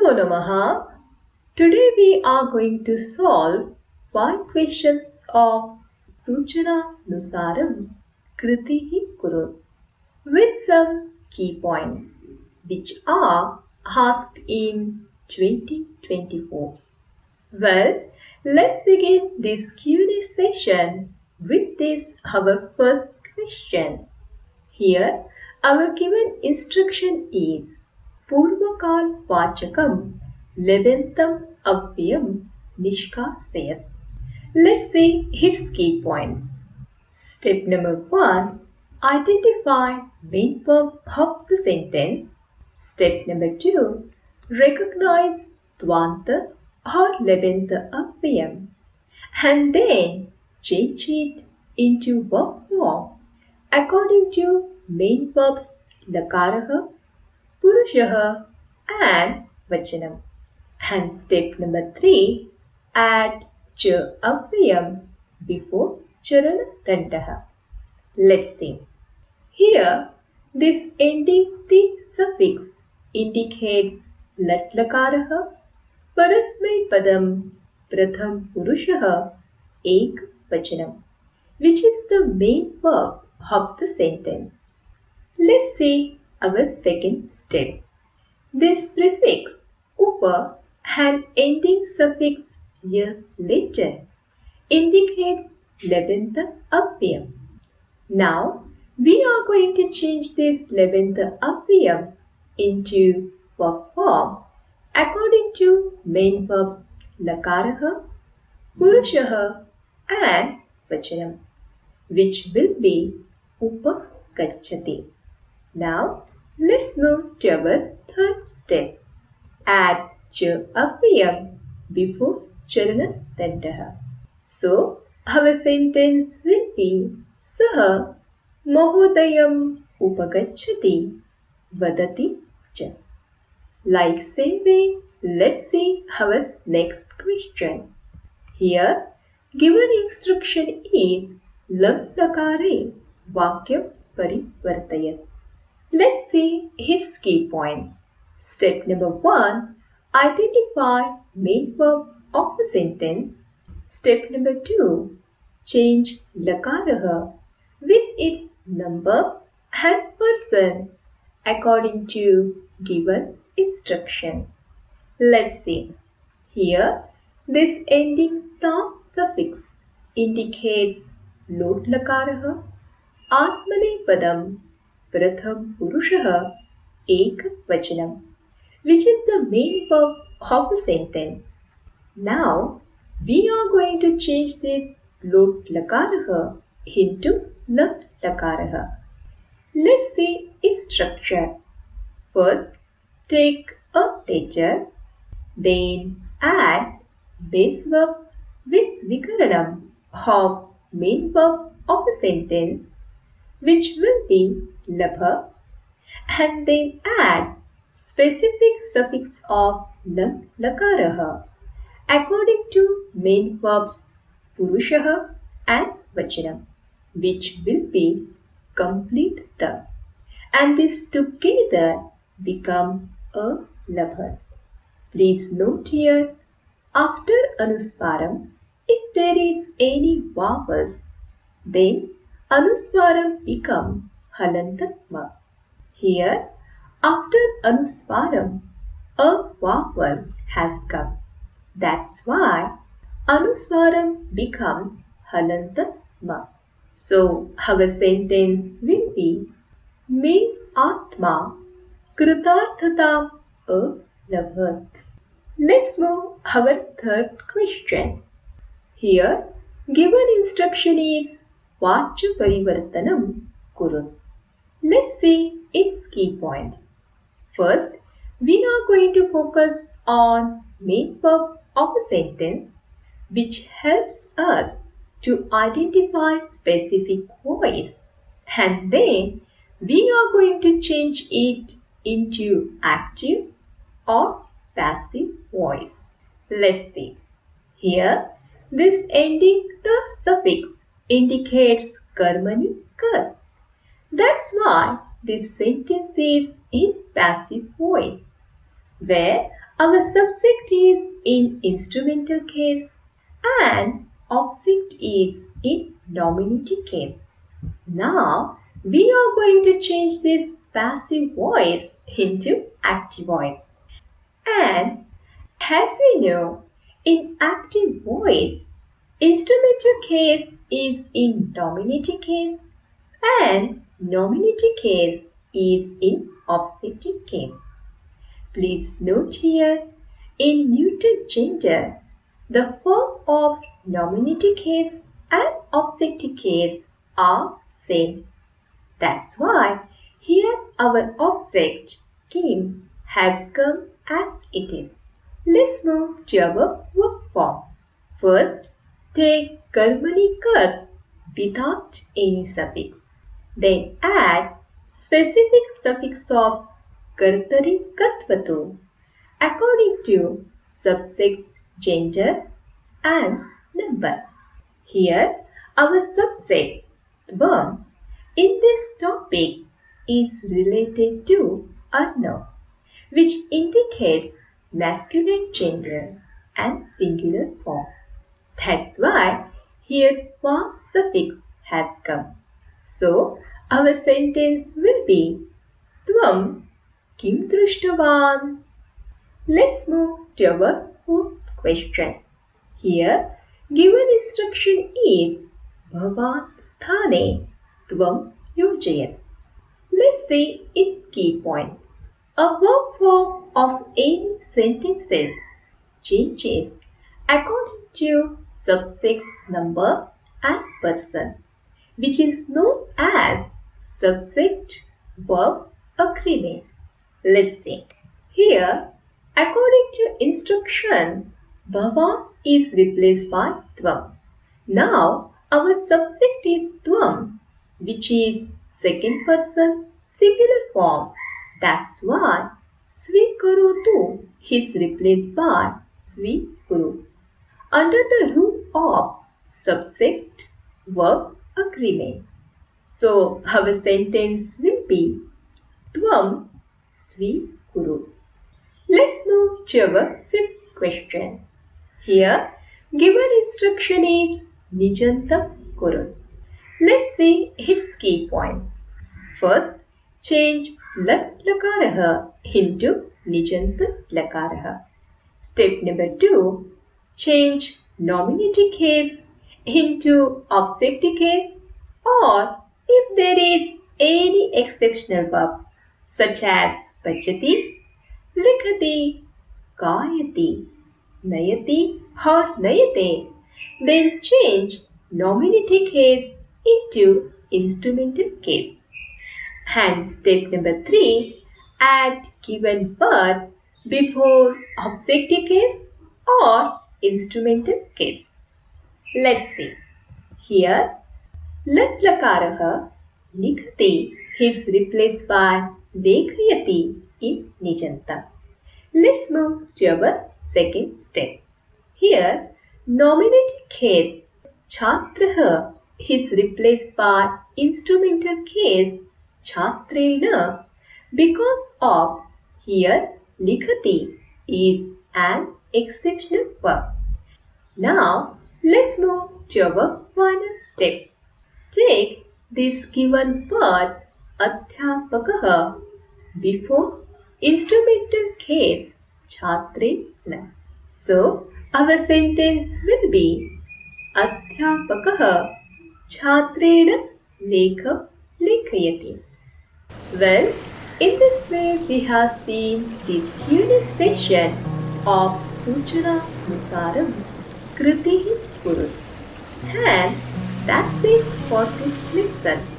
Namo Namaha. Today we are going to solve 5 questions of Suchana Nusaram Kritihi Kurut with some key points which are asked in 2024. Well, let's begin this Q&A session with this our first question. Here our given instruction is Purvakal Vachakam Leventam Avyam Nishkasayat. Let's see his key points. Step number 1. Identify main verb of the sentence. Step number 2. Recognize Dvanta or Levanta Avyam and then change it into verb form according to main verbs Lakaraha, Purushaha and Vachanam. And step number 3, add Cha Avyam before Charana Dantaha. Let's see. Here, this ending the suffix indicates Lat Lakaraha, Parasmay Padam, Pratham Purushaha, Ek Vachanam, which is the main verb of the sentence. Let's see our second step. This prefix upa and ending suffix ya later indicates Levanta Avyam. Now we are going to change this Levanta Avyam into verb form according to main verbs Lakaraha, Purushaha and Vachanam, which will be Upagacchati. Now let's move to our third step. Add Cha Avyam before Charana Dantaha. So our sentence will be Saha Mahodayam Upagacchati Vadati Cha. Like same way, let's see our next question. Here, given instruction is Lam Lakare Vakyam Parivartayat. Let's see his key points. Step number 1. Identify main verb of the sentence. Step number 2. Change Lakaraha with its number and person according to given instruction. Let's see. Here, this ending tam suffix indicates Lot Lakaraha, Atmane Padam, Pratham Purushaha, Ek Vachanam, which is the main verb of the sentence. Now, we are going to change this Lot Lakaraha into Lat Lakaraha. Let's see its structure. First, take a letter, then add base verb with Vikaranam of main verb of the sentence, which will be Labha, and then add specific suffix of Lam Lakaraha according to main verbs Purushaha and Vachanam, which will be complete the. And these together become a Labha. Please note here, after Anuswaram, if there is any vowels, then Anuswaram becomes Halantatma. Here, after Anuswaram, a vowel has come. That's why Anuswaram becomes Halantatma. So, our sentence will be Me Atma Kritarthatam Alabhat. Let's move our third question. Here, given instruction is Vacha Parivartanam Kurut. Let's see its key points. First, we are going to focus on main verb of the sentence, which helps us to identify specific voice, and then we are going to change it into active or passive voice. Let's see. Here, this ending the suffix indicates karmani kar. That's why this sentence is in passive voice, where Our subject is in instrumental case and object is in nominative case. Now we are going to change this passive voice into active voice. And as we know, in active voice, instrumental case is in nominative case and nominative case is in objective case. Please note here, in neuter gender, the form of nominative case and objective case are same. That's why here our object Kim has come as it is. Let's move to our verb form. First, take karmani kar without any suffix. Then add specific suffix of kartari katvato according to subject's gender and number. Here, our subject, Tvam, in this topic is related to Arno, which indicates masculine gender and singular form. That's why here one suffix has come. So, our sentence will be Tvam kim drushtavan. Let's move to our fourth question. Here, given instruction is Bhavan sthane tvam yojayat. Let's see its key point. A verb form of any sentences changes according to subject's number and person, which is known as subject-verb agreement. Let's see. Here, according to instruction, Bhavan is replaced by Tvam. Now, our subject is Tvam, which is second person singular form. That's why Swikarotu is replaced by Swikuru. Under the rule of subject-verb agreement. So, our sentence will be Tvam Swikuru. Let's move to our fifth question. Here, given instruction is Nijantam Kurun. Let's see its key points. First, change Lat Lakaraha into Nijantam Lakaraha. Step number 2, change nominative case into objective case, or if there is any exceptional verbs such as Pachati, Likhati, Kayati, Nayati or Nayate, then change nominative case into instrumental case. And step number 3, add given word before objective case or instrumental case. Let's see. Here, Lat Lakaraha Likhati is replaced by Lekhayati in Nijantam. Let's move to our second step. Here, nominative case Chhatraha is replaced by instrumental case Chhatrena because of here Likhati is an exceptional verb. Now, let's move to our final step. Take this given word Adhyapakaha before instrumental case Chhatrena. So, our sentence will be Adhyapakaha Chhatrena Lekha Lekhayati. Well, in this way we have seen this unit session of Suchana Nusaram Kritihi Kurut. And that's it for this lesson.